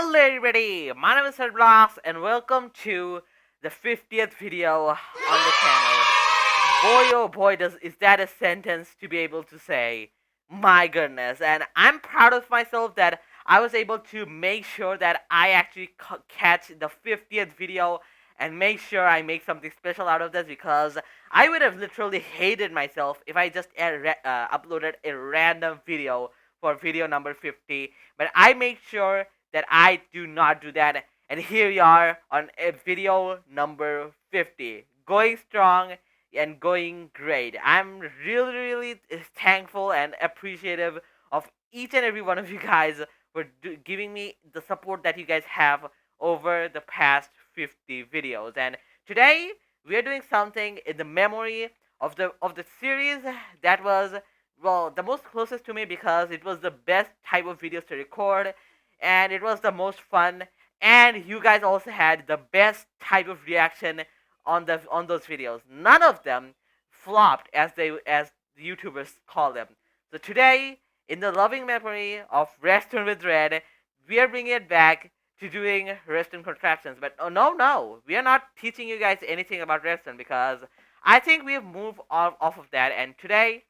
Hello everybody, my name is RedBlockss and welcome to the 50th video on the channel. Boy oh boy is that a sentence to be able to say. My goodness, and I'm proud of myself that I was able to make sure that I actually catch the 50th video and make sure I make something special out of this, because I would have literally hated myself if I just uploaded a random video for video number 50, but I make sure that I do not do that. And here we are on a video number 50, going strong and going great. I'm really thankful and appreciative of each and every one of you guys for giving me the support that you guys have over the past 50 videos. And today we are doing something in the memory of the series that was, well, the most closest to me, because it was the best type of videos to record and it was the most fun, and you guys also had the best type of reaction on those videos. None of them flopped, as the YouTubers call them. So today, in the loving memory of Redstone with Red, we are bringing it back to doing Redstone Contraptions. But oh, no, we are not teaching you guys anything about Redstone, because I think we have moved off of that, and today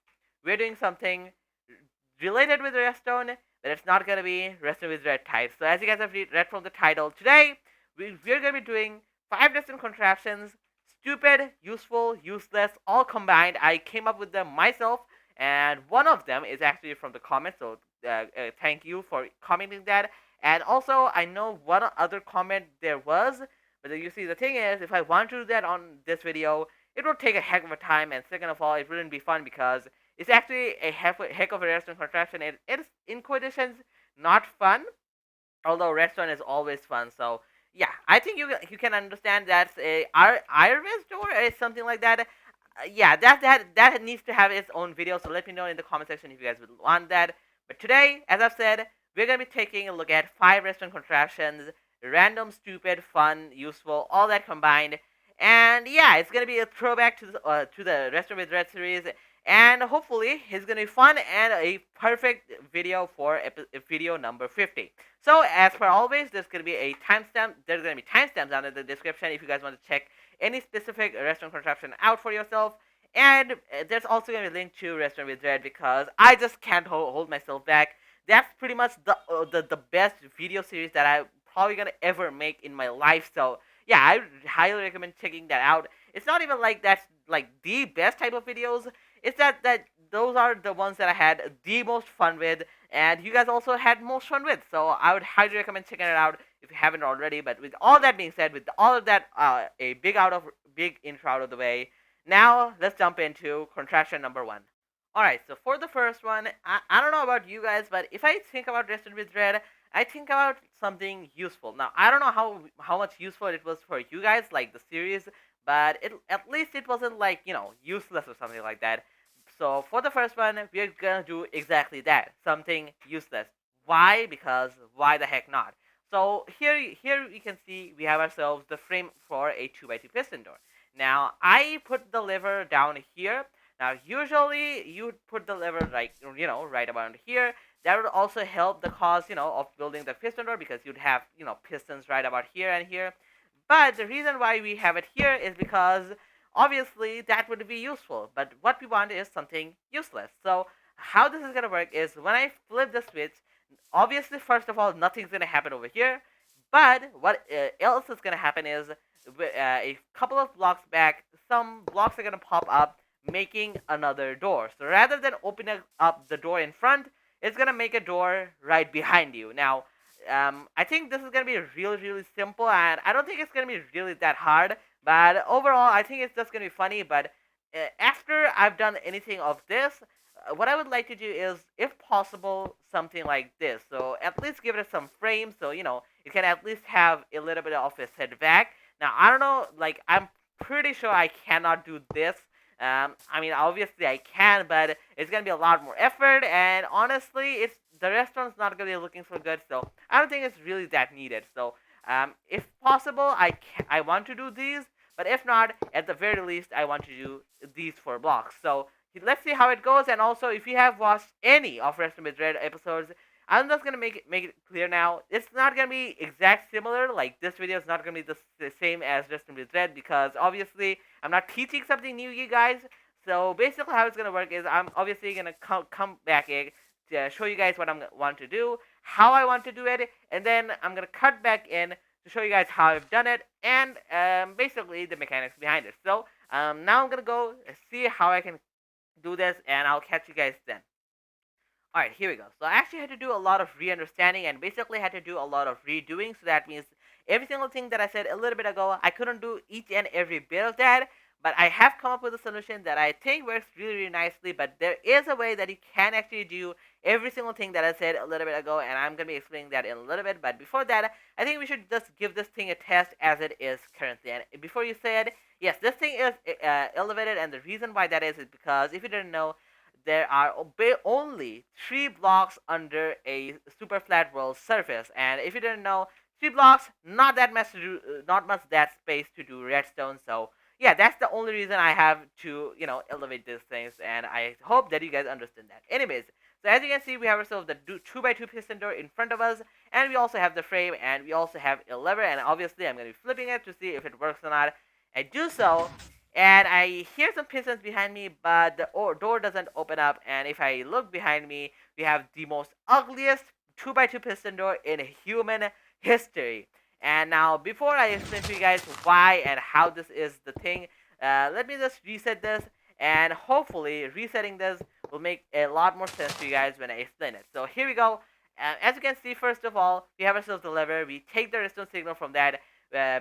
we're doing something related with Redstone, but it's not going to be Redstone with Red type. So as you guys have read from the title, today we're going to be doing 5 Redstone contraptions. Stupid, useful, useless, all combined. I came up with them myself, and one of them is actually from the comments, so thank you for commenting that. And also, I know one other comment there was, but you see, the thing is, if I want to do that on this video, it would take a heck of a time, and second of all, it wouldn't be fun, because it's actually a heck of a redstone contraption. It's in quotations not fun, although redstone is always fun. So yeah, I think you can understand that a iron door or something like that. Yeah, that needs to have its own video. So let me know in the comment section if you guys would want that. But today, as I've said, we're gonna be taking a look at 5 redstone contraptions, random, stupid, fun, useful, all that combined. And yeah, it's gonna be a throwback to the Redstone with Red series, and hopefully it's gonna be fun and a perfect video for video number 50. So as per always, there's gonna be a timestamp. There's gonna be timestamps down in the description if you guys want to check any specific restaurant contraption out for yourself. And there's also gonna be a link to Restaurant with Red, because I just can't hold myself back. That's pretty much the best video series that I'm probably gonna ever make in my life. So yeah, I highly recommend checking that out. It's not even like that's like the best type of videos. It's that those are the ones that I had the most fun with, and you guys also had most fun with. So I would highly recommend checking it out if you haven't already. But with all that being said, with all of that, a big intro out of the way, now let's jump into contraption number 1. Alright, so for the first one, I don't know about you guys, but if I think about Redstone with Red, I think about something useful. Now, I don't know how much useful it was for you guys, like the series, but at least it wasn't like, useless or something like that. So for the first one, we're gonna do exactly that, something useless. Why? Because why the heck not? So here you can see we have ourselves the frame for a 2x2 piston door. Now, I put the lever down here. Now, usually you would put the lever right around here. That would also help the cause, of building the piston door, because you'd have, pistons right about here and here. But the reason why we have it here is because obviously that would be useful. But what we want is something useless. So how this is going to work is, when I flip the switch, obviously, first of all, nothing's going to happen over here. But what else is going to happen is, a couple of blocks back, some blocks are going to pop up, making another door. So rather than opening up the door in front, it's going to make a door right behind you. Now, I think this is going to be really simple, and I don't think it's going to be really that hard. But overall, I think it's just going to be funny. But after I've done anything of this, what I would like to do is, if possible, something like this. So at least give it some frame, so it can at least have a little bit of a setback. Now, I don't know, like, I'm pretty sure I cannot do this. I mean, obviously I can, but it's gonna be a lot more effort, and honestly, the restaurant's not gonna be looking so good, so I don't think it's really that needed. So, if possible, I want to do these, but if not, at the very least, I want to do these 4 blocks. So let's see how it goes. And also, if you have watched any of Redstone with Red episodes, I'm just gonna make it clear now. It's not gonna be exact similar. Like this video is not gonna be the same as Random Redstone because obviously I'm not teaching something new, you guys. So basically, how it's gonna work is I'm obviously gonna come back in to show you guys what I'm want to do, how I want to do it, and then I'm gonna cut back in to show you guys how I've done it and basically the mechanics behind it. So now I'm gonna go see how I can do this, and I'll catch you guys then. Alright, here we go. So I actually had to do a lot of re-understanding and basically had to do a lot of redoing. So that means every single thing that I said a little bit ago, I couldn't do each and every bit of that. But I have come up with a solution that I think works really, really nicely. But there is a way that you can actually do every single thing that I said a little bit ago. And I'm going to be explaining that in a little bit. But before that, I think we should just give this thing a test as it is currently. And before you said, yes, this thing is elevated. And the reason why that is because if you didn't know, there are only 3 blocks under a super flat world surface, and if you didn't know, 3 blocks, not that much to do, not much that space to do redstone. So yeah, that's the only reason I have to elevate these things, and I hope that you guys understand that. Anyways, so as you can see, we have ourselves the 2x2 piston door in front of us, and we also have the frame, and we also have a lever, and obviously I'm going to be flipping it to see if it works or not. I do so, and I hear some pistons behind me, but the door doesn't open up. And if I look behind me, we have the most ugliest 2x2 piston door in human history. And now, before I explain to you guys why and how this is the thing, let me just reset this, and hopefully resetting this will make a lot more sense to you guys when I explain it. So here we go. As you can see, first of all, we have ourselves the lever. We take the redstone signal from that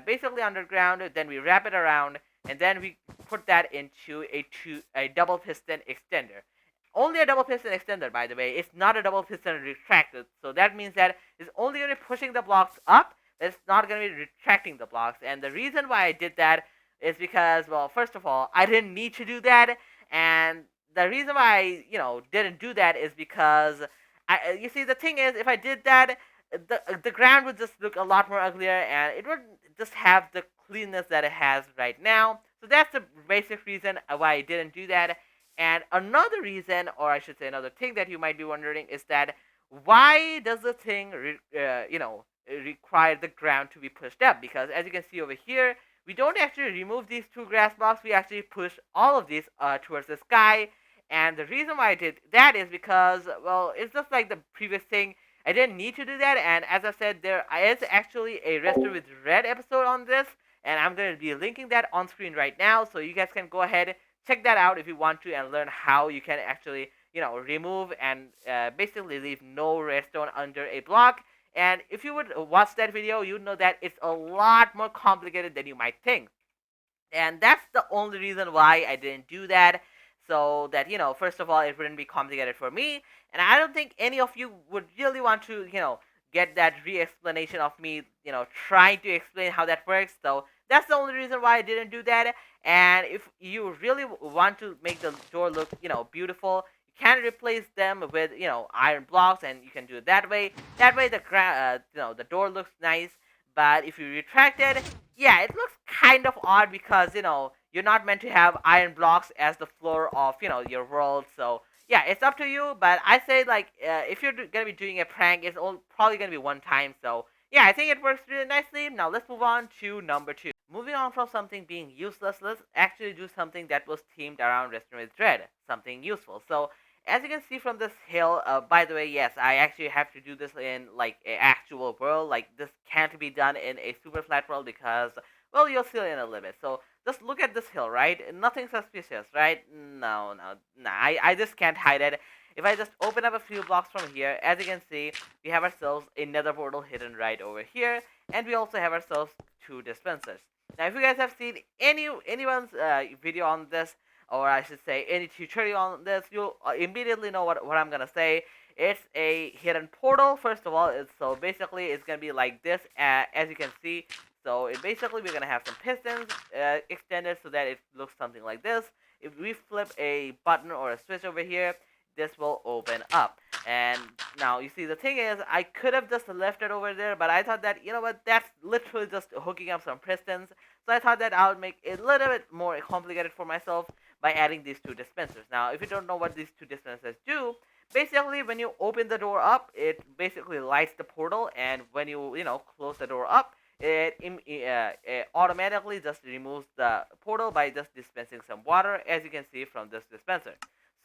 basically underground, then we wrap it around, and then we put that into a double piston extender. Only a double piston extender, by the way. It's not a double piston retractor. So that means that it's only going to be pushing the blocks up. It's not going to be retracting the blocks. And the reason why I did that is because, well, first of all, I didn't need to do that. And the reason why I, didn't do that is because, you see, the thing is, if I did that, the ground would just look a lot more uglier, and it would just have the cleanness that it has right now. So that's the basic reason why I didn't do that. And another reason, or I should say another thing that you might be wondering, is that why does the thing require the ground to be pushed up? Because as you can see over here, we don't actually remove these 2 grass blocks. We actually push all of these towards the sky. And the reason why I did that is because, well, it's just like the previous thing. I didn't need to do that, and as I said, there is actually a Redstone with Red episode on this, and I'm going to be linking that on screen right now, so you guys can go ahead, check that out if you want to, and learn how you can actually, remove and basically leave no redstone under a block. And if you would watch that video, you'd know that it's a lot more complicated than you might think. And that's the only reason why I didn't do that. So that, first of all, it wouldn't be complicated for me. And I don't think any of you would really want to, get that re-explanation of me, trying to explain how that works. So that's the only reason why I didn't do that. And if you really want to make the door look, beautiful, you can replace them with, iron blocks, and you can do it that way. That way the door looks nice. But if you retract it, yeah, it looks kind of odd because, you're not meant to have iron blocks as the floor of, your world. So, yeah, it's up to you. But I say, like, if you're going to be doing a prank, it's probably going to be one time. So, yeah, I think it works really nicely. Now, let's move on to number 2. Moving on from something being useless, let's actually do something that was themed around Redstone with Dread. Something useful. So, as you can see from this hill, by the way, yes, I actually have to do this in, like, an actual world. Like, this can't be done in a super flat world because, well, you'll see it in a little bit. So, just look at this hill, right? Nothing suspicious, right? No, I just can't hide it. If I just open up a few blocks from here, as you can see, we have ourselves a nether portal hidden right over here, and we also have ourselves 2 dispensers. Now, if you guys have seen anyone's video on this, or I should say any tutorial on this, you'll immediately know what I'm gonna say. It's a hidden portal. First of all, so basically it's gonna be like this, as you can see. So basically we're gonna have some pistons extended so that it looks something like this. If we flip a button or a switch over here, this will open up. And now you see, the thing is, I could have just left it over there, but I thought that, that's literally just hooking up some pistons. So I thought that I would make it a little bit more complicated for myself by adding these 2 dispensers. Now, if you don't know what these 2 dispensers do, basically when you open the door up, it basically lights the portal, and when you close the door up, it automatically just removes the portal by just dispensing some water, as you can see from this dispenser.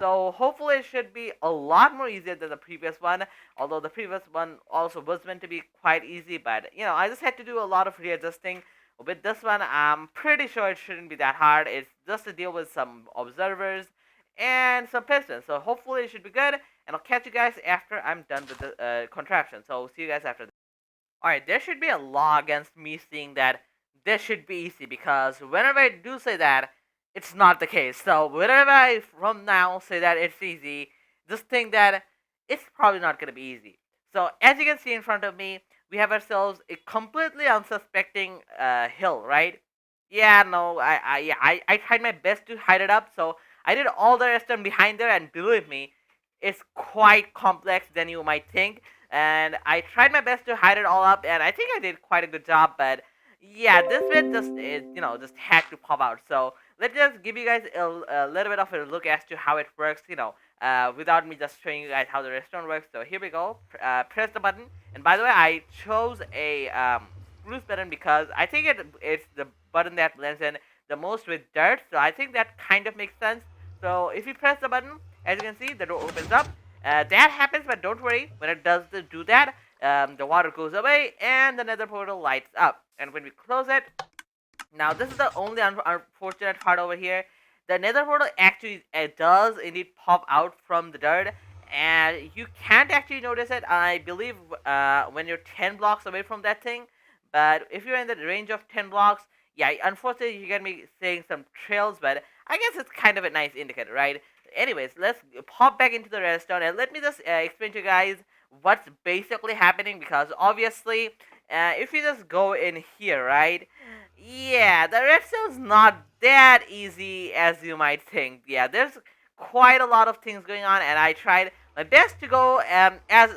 So hopefully it should be a lot more easier than the previous one, although the previous one also was meant to be quite easy, but I just had to do a lot of readjusting. With this one, I'm pretty sure it shouldn't be that hard. It's just to deal with some observers and some pistons. So hopefully it should be good, and I'll catch you guys after I'm done with the contraption. So see you guys after. Alright, there should be a law against me saying that this should be easy, because whenever I do say that, it's not the case. So whenever I from now say that it's easy, just think that it's probably not going to be easy. So as you can see in front of me, we have ourselves a completely unsuspecting hill, right? Yeah, no, I tried my best to hide it up, so I did all the rest on behind there, and believe me, it's quite complex than you might think. And I tried my best to hide it all up, and I think I did quite a good job. But yeah, this bit just just had to pop out. So let's just give you guys a little bit of a look as to how it works. Without me just showing you guys how the redstone works. So here we go. Press the button, and by the way, I chose a spruce button because I think it's the button that blends in the most with dirt. So I think that kind of makes sense. So if you press the button, as you can see, the door opens up. That happens, but don't worry. When it does do that, the water goes away and the nether portal lights up. And when we close it, now this is the only unfortunate part over here. The nether portal actually does indeed pop out from the dirt, and you can't actually notice it, I believe, when you're 10 blocks away from that thing. But if you're in the range of 10 blocks, yeah, unfortunately you're gonna be seeing some trails, but I guess it's kind of a nice indicator, right? Anyways, let's pop back into the redstone, and let me just explain to you guys what's basically happening, because obviously, if you just go in here, right? Yeah, the redstone's not that easy as you might think. Yeah, there's quite a lot of things going on, and I tried my best to go as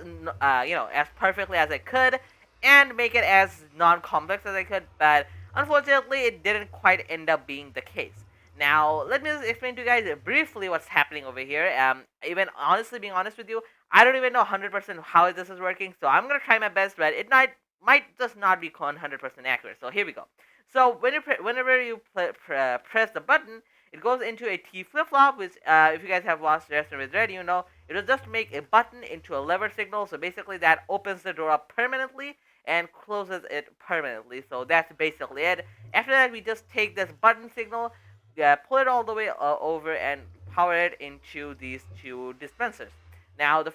perfectly as I could, and make it as non-complex as I could, but unfortunately, it didn't quite end up being the case. Now, let me just explain to you guys briefly what's happening over here. Even honestly, being honest with you, I don't even know 100% how this is working, so I'm gonna try my best, but it might just not be 100% accurate. So here we go. So whenever you press the button, it goes into a T flip-flop, which, if you guys have watched Redstone with Red, it'll just make a button into a lever signal. So basically, that opens the door up permanently and closes it permanently. So that's basically it. After that, we just take this button signal, pull it all the way over, and power it into these two dispensers. Now, the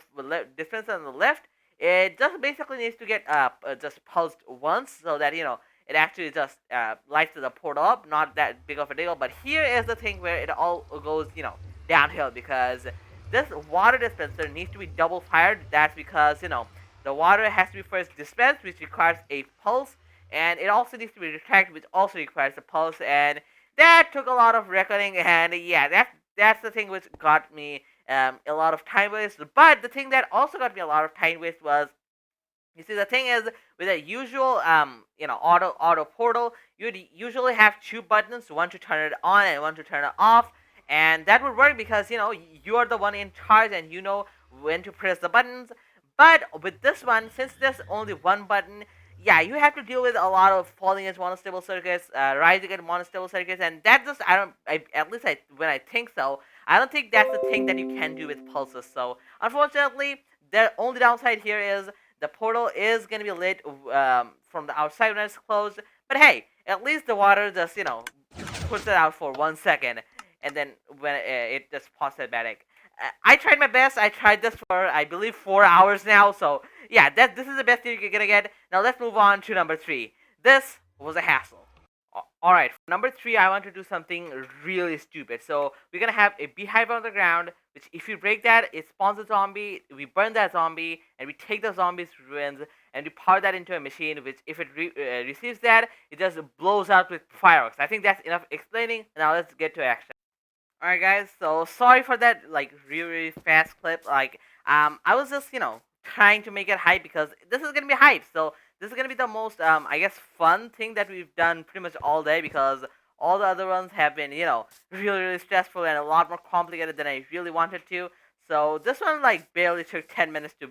dispenser on the left, it just basically needs to get just pulsed once, so that it actually just lights the portal up. Not that big of a deal. But here is the thing where it all goes downhill, because this water dispenser needs to be double fired. That's because the water has to be first dispensed, which requires a pulse, and it also needs to be retracted, which also requires a pulse. And that took a lot of reckoning, and yeah, that's the thing which got me a lot of time waste. But the thing that also got me a lot of time waste was, you see, the thing is, with a usual auto portal, you'd usually have two buttons, one to turn it on and one to turn it off, and that would work because you are the one in charge and you know when to press the buttons. But with this one, since there's only one button, yeah, you have to deal with a lot of falling into monostable circuits, rising into monostable circuits, and that just at least when I think so, I don't think that's the thing that you can do with pulses. So unfortunately, the only downside here is the portal is gonna be lit from the outside when it's closed. But hey, at least the water just puts it out for 1 second, and then when it just pops it back. I tried my best. I tried this for, I believe, 4 hours now. So yeah, this is the best thing you're gonna get. Now let's move on to number 3. This was a hassle. Alright, for number 3, I want to do something really stupid. So we're gonna have a beehive on the ground, which if you break that, it spawns a zombie. We burn that zombie, and we take the zombie's ruins, and we power that into a machine, which if it receives that, it just blows up with fireworks. I think that's enough explaining. Now let's get to action. Alright guys, so sorry for that really fast clip. I was just trying to make it hype, because this is gonna be hype. So this is gonna be the most I guess fun thing that we've done pretty much all day, because all the other ones have been really stressful and a lot more complicated than I really wanted to. So this one like barely took 10 minutes to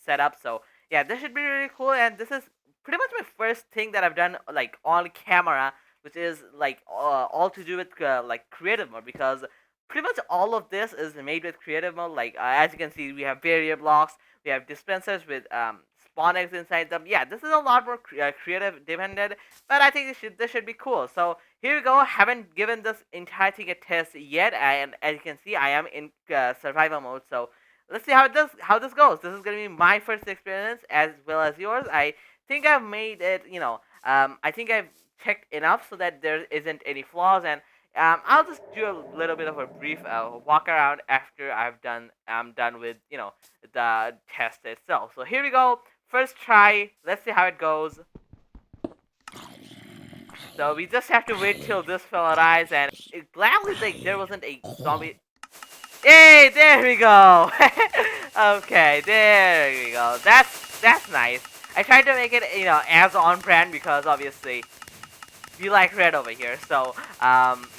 set up. So yeah, this should be really cool. And this is pretty much my first thing that I've done like on camera, which is like all to do with like creative mode, because pretty much all of this is made with creative mode. Like as you can see, we have barrier blocks, we have dispensers with spawn eggs inside them. Yeah, this is a lot more creative dependent, but I think this should be cool. So here we go. Haven't given this entire thing a test yet, and as you can see, I am in survival mode. So let's see how this goes. This is gonna be my first experience as well as yours. I think I've made it. I think I've checked enough so that there isn't any flaws, and I'll just do a little bit of a brief walk around after I'm done with the test itself. So here we go. First try. Let's see how it goes. So we just have to wait till this fella dies, and gladly like there wasn't a zombie. Hey, there we go. Okay, there we go. That's nice. I tried to make it as on brand because obviously we like red over here. So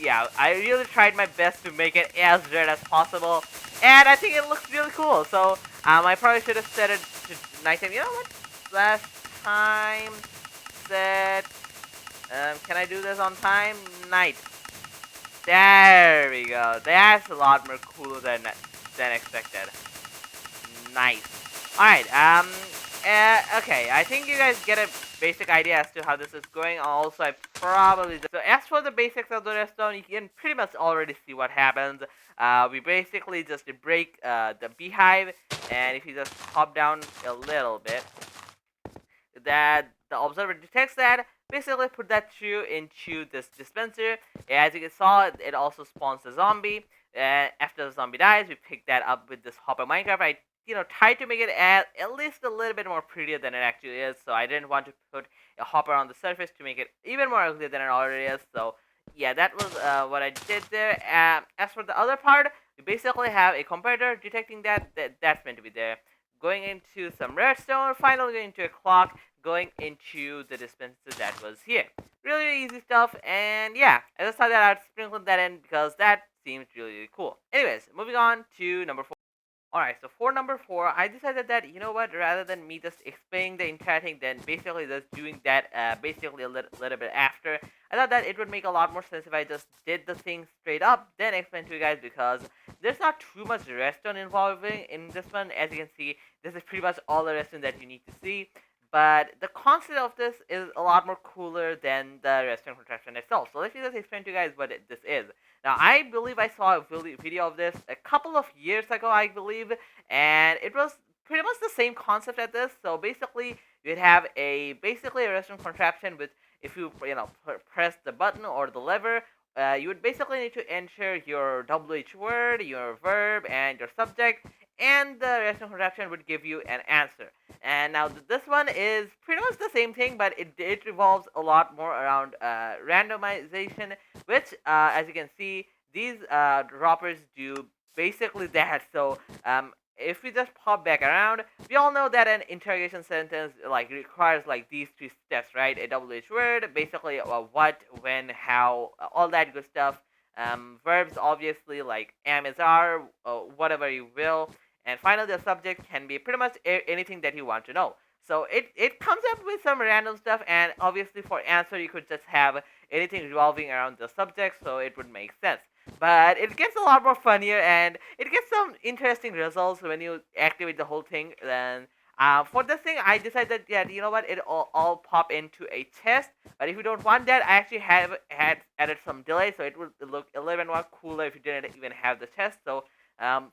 yeah, I really tried my best to make it as red as possible, and I think it looks really cool. So I probably should have set it to nighttime. You know what? Last time set. Can I do this on time? Night. There we go. That's a lot more cooler than expected. Nice. Alright, okay, I think you guys get a basic idea as to how this is going. Also, I probably... So, as for the basics of the redstone, you can pretty much already see what happens. We basically just break the beehive, and if you just hop down a little bit, that the observer detects that, basically put that through into this dispenser. As you saw, it also spawns a zombie. After the zombie dies, we pick that up with this hopper Minecraft. I tried to make it at least a little bit more prettier than it actually is, so I didn't want to put a hopper on the surface to make it even more ugly than it already is. So yeah, that was what I did there. As for the other part, we basically have a comparator detecting that's meant to be there. Going into some redstone, finally going into a clock, going into the dispenser that was here. Really, really easy stuff, and yeah, I just thought that I'd sprinkle that in because that seems really, really cool. Anyways, moving on to number 4. Alright, so for number 4, I decided that, you know what, rather than me just explaining the entire thing, then basically just doing that basically a little bit after, I thought that it would make a lot more sense if I just did the thing straight up, then explain to you guys, because there's not too much redstone involving in this one. As you can see, this is pretty much all the redstone that you need to see. But the concept of this is a lot more cooler than the redstone contraption itself. So let me just explain to you guys what this is. Now, I believe I saw a video of this a couple of years ago, I believe, and it was pretty much the same concept as this. So basically, you'd have basically a redstone contraption with, if you press the button or the lever, you would basically need to enter your WH word, your verb, and your subject, and the redstone contraption would give you an answer. And now this one is pretty much the same thing, but it revolves a lot more around randomization, which, as you can see, these droppers do basically that. So if we just pop back around, we all know that an interrogation sentence like requires like these 3 steps, right? A WH word, basically what, when, how, all that good stuff. Verbs, obviously, like am, is, are, whatever you will. And finally, the subject can be pretty much anything that you want to know. So it comes up with some random stuff, and obviously for answer, you could just have anything revolving around the subject, so it would make sense. But it gets a lot more funnier, and it gets some interesting results when you activate the whole thing. Then for this thing, I decided that, you know what, it all pop into a test. But if you don't want that, I actually had added some delay, so it would look a little bit more cooler if you didn't even have the test. So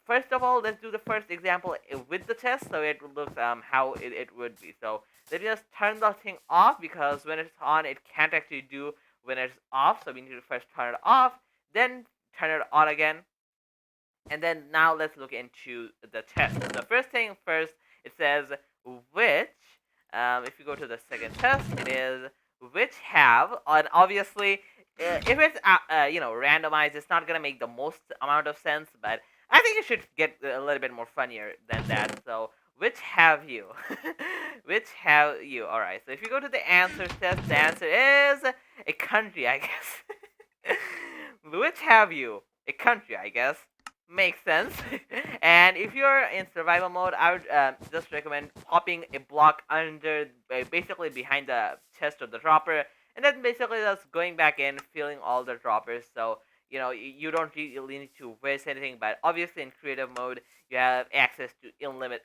first of all, let's do the first example with the test, so it looks how it would be. So let me just turn the thing off, because when it's on, it can't actually do when it's off. So we need to first turn it off, then turn it on again, and then now let's look into the test. The first thing first, it says which. If you go to the second test, it is which have, and obviously if it's randomized, it's not gonna make the most amount of sense, but I think it should get a little bit more funnier than that. So which have you? Which have you? Alright, so if you go to the answer test, the answer is a country, I guess. Which have you? A country, I guess. Makes sense. And if you're in survival mode, I would just recommend popping a block under, basically behind the chest or the dropper, and then basically just going back in, filling all the droppers. So you don't really need to waste anything. But obviously, in creative mode, you have access to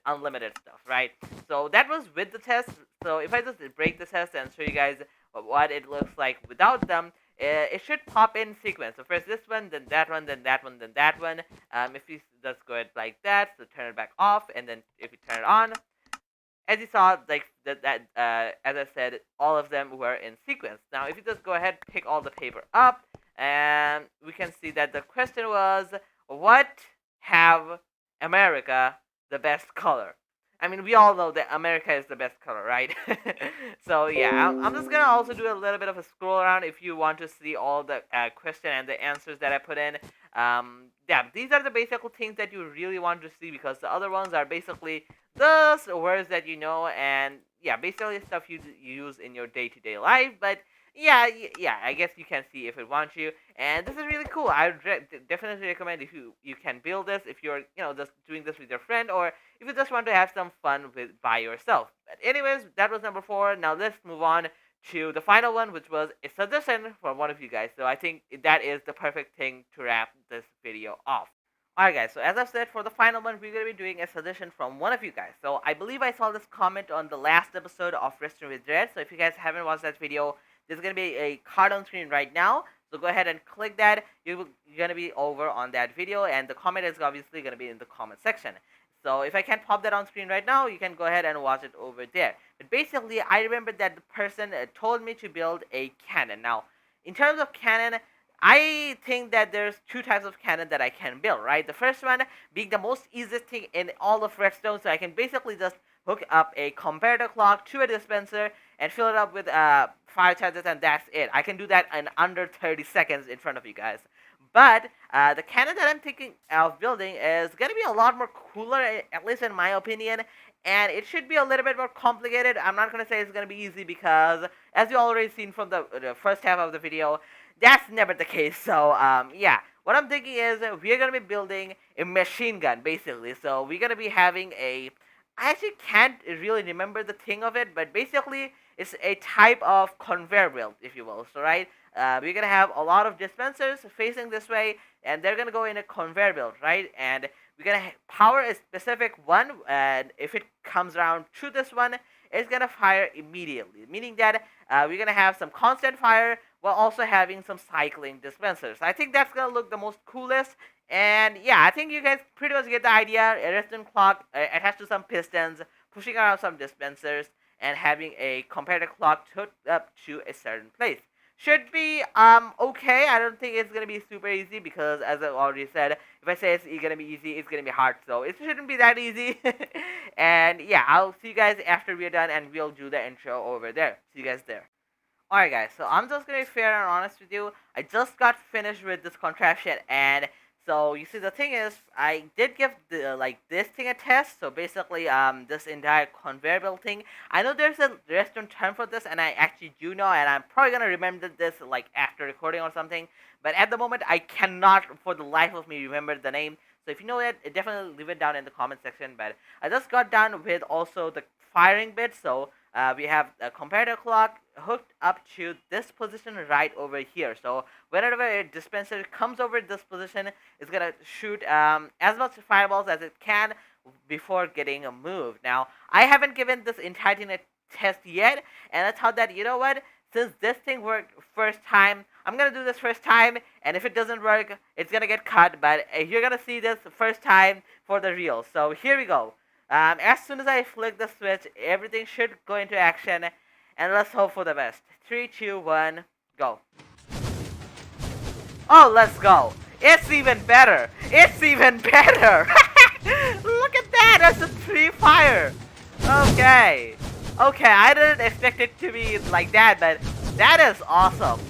unlimited stuff, right? So that was with the test. So if I just break the test and show you guys what it looks like without them, it should pop in sequence. So first this one, then that one, then that one, then that one. If you just go ahead like that, so turn it back off, and then if you turn it on, as you saw, like as I said, all of them were in sequence. Now, if you just go ahead, pick all the paper up, and we can see that the question was, what have America the best color? I mean, we all know that America is the best color, right? So yeah, I'm just gonna also do a little bit of a scroll around if you want to see all the question and the answers that I put in. Yeah, these are the basic things that you really want to see, because the other ones are basically the words that you know, and yeah, basically stuff you use in your day-to-day life. But yeah, I guess you can see if it wants you, and this is really cool. I would definitely recommend if you can build this, if you're just doing this with your friend, or if you just want to have some fun by yourself. But anyways, that was number 4. Now let's move on to the final one, which was a suggestion from one of you guys. So I think that is the perfect thing to wrap this video off. Alright guys, so as I've said, for the final one, we're going to be doing a suggestion from one of you guys. So I believe I saw this comment on the last episode of Restaurant with Red. So if you guys haven't watched that video, there's going to be a card on screen right now. So go ahead and click that. You're going to be over on that video, and the comment is obviously going to be in the comment section. So if I can't pop that on screen right now, you can go ahead and watch it over there. But basically, I remember that the person told me to build a cannon. Now, in terms of cannon, I think that there's 2 types of cannon that I can build, right? The first one being the most easiest thing in all of Redstone, so I can basically just hook up a comparator clock to a dispenser and fill it up with fire charges, and that's it. I can do that in under 30 seconds in front of you guys. But the cannon that I'm thinking of building is going to be a lot more cooler, at least in my opinion, and it should be a little bit more complicated. I'm not going to say it's going to be easy, because as you already seen from the first half of the video, that's never the case. So yeah, what I'm thinking is we're going to be building a machine gun, basically. So we're going to be having I actually can't really remember the thing of it, but basically it's a type of conveyor belt, if you will. So right, we're going to have a lot of dispensers facing this way, and they're going to go in a conveyor belt, right? And we're going to power a specific one, and if it comes around to this one, it's going to fire immediately, meaning that we're going to have some constant fire while also having some cycling dispensers. I think that's going to look the most coolest. And yeah, I think you guys pretty much get the idea. A redstone clock attached to some pistons, pushing around some dispensers, and having a comparator clock hooked up to a certain place. Should be okay. I don't think it's gonna be super easy, because as I already said, if I say it's gonna be easy, it's gonna be hard. So it shouldn't be that easy. And yeah, I'll see you guys after we're done, and we'll do the intro over there. See you guys there. Alright guys, so I'm just gonna be fair and honest with you. I just got finished with this contraption, and so you see, the thing is, I did give this thing a test. So basically, this entire conveyor belt thing. I know there's a redstone term for this, and I actually do know, and I'm probably gonna remember this after recording or something. But at the moment, I cannot, for the life of me, remember the name. So if you know it, definitely leave it down in the comment section. But I just got done with also the firing bit. So we have a comparator clock hooked up to this position right over here. So whenever a dispenser comes over this position, it's gonna shoot as much fireballs as it can before getting moved. Now, I haven't given this entire thing a test yet, and I thought that, you know what, since this thing worked first time, I'm gonna do this first time, and if it doesn't work, it's gonna get cut. But you're gonna see this first time for the real. So here we go. As soon as I flick the switch, everything should go into action, and let's hope for the best. 3, 2, 1, go. Oh, let's go. It's even better. It's even better. Look at that. That's a 3 fire. Okay. Okay, I didn't expect it to be like that, but that is awesome.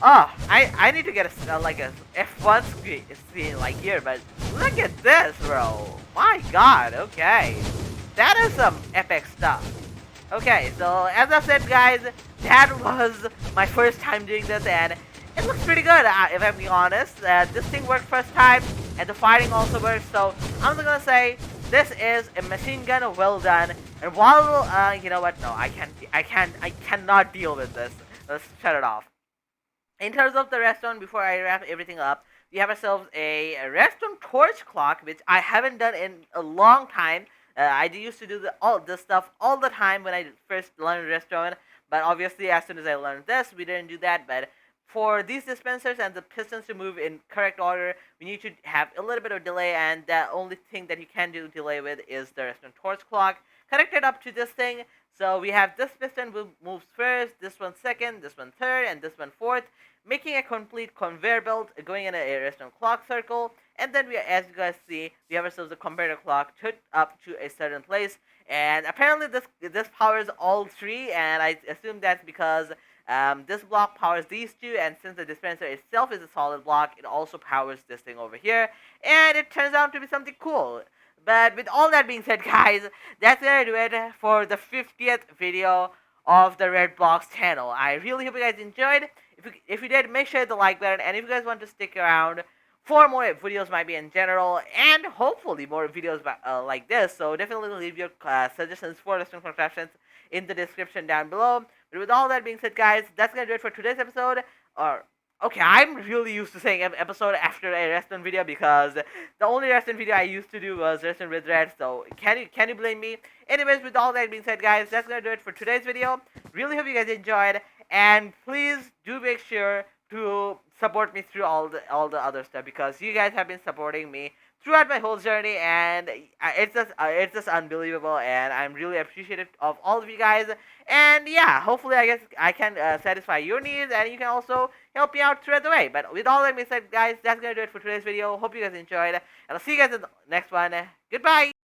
Oh, I need to get a F1 screen like here, but look at this, bro. My god, okay. That is some epic stuff. Okay, so as I said, guys, that was my first time doing this, and it looks pretty good, if I'm being honest. This thing worked first time, and and the fighting also works. So I'm just gonna say this is a machine gun well done. And while you know what? No, I cannot deal with this. Let's shut it off. In terms of the redstone, before I wrap everything up, we have ourselves a redstone torch clock, which I haven't done in a long time. I used to do all this stuff all the time when I first learned redstone, but obviously as soon as I learned this, we didn't do that. But for these dispensers and the pistons to move in correct order, we need to have a little bit of delay, and the only thing that you can do delay with is the redstone torch clock connected up to this thing. So we have this piston moves first, this one second, this one third, and this one fourth, making a complete conveyor belt going in a redstone clock circle. And then as you guys see, we have ourselves a conveyor clock hooked up to a certain place. And apparently this powers all three, and I assume that's because this block powers these two, and since the dispenser itself is a solid block, it also powers this thing over here, and it turns out to be something cool. But with all that being said, guys, that's gonna do it for the 50th video of the RedBlockss channel. I really hope you guys enjoyed. If you did, make sure to hit the like button, and if you guys want to stick around for more videos, might be in general, and hopefully more videos like this, so definitely leave your suggestions for Redstone Contraptions in the description down below. But with all that being said, guys, that's gonna do it for today's episode. Okay, I'm really used to saying episode after a Redstone video because the only Redstone video I used to do was Redstone with Red, so can you blame me? Anyways, with all that being said, guys, that's gonna do it for today's video. Really hope you guys enjoyed, and please do make sure to support me through all the other stuff, because you guys have been supporting me throughout my whole journey, and it's just unbelievable, and I'm really appreciative of all of you guys. And yeah, hopefully I guess I can satisfy your needs, and you can also help me out throughout the way. But with all that being said, guys, that's gonna do it for today's video. Hope you guys enjoyed, and I'll see you guys in the next one. Goodbye.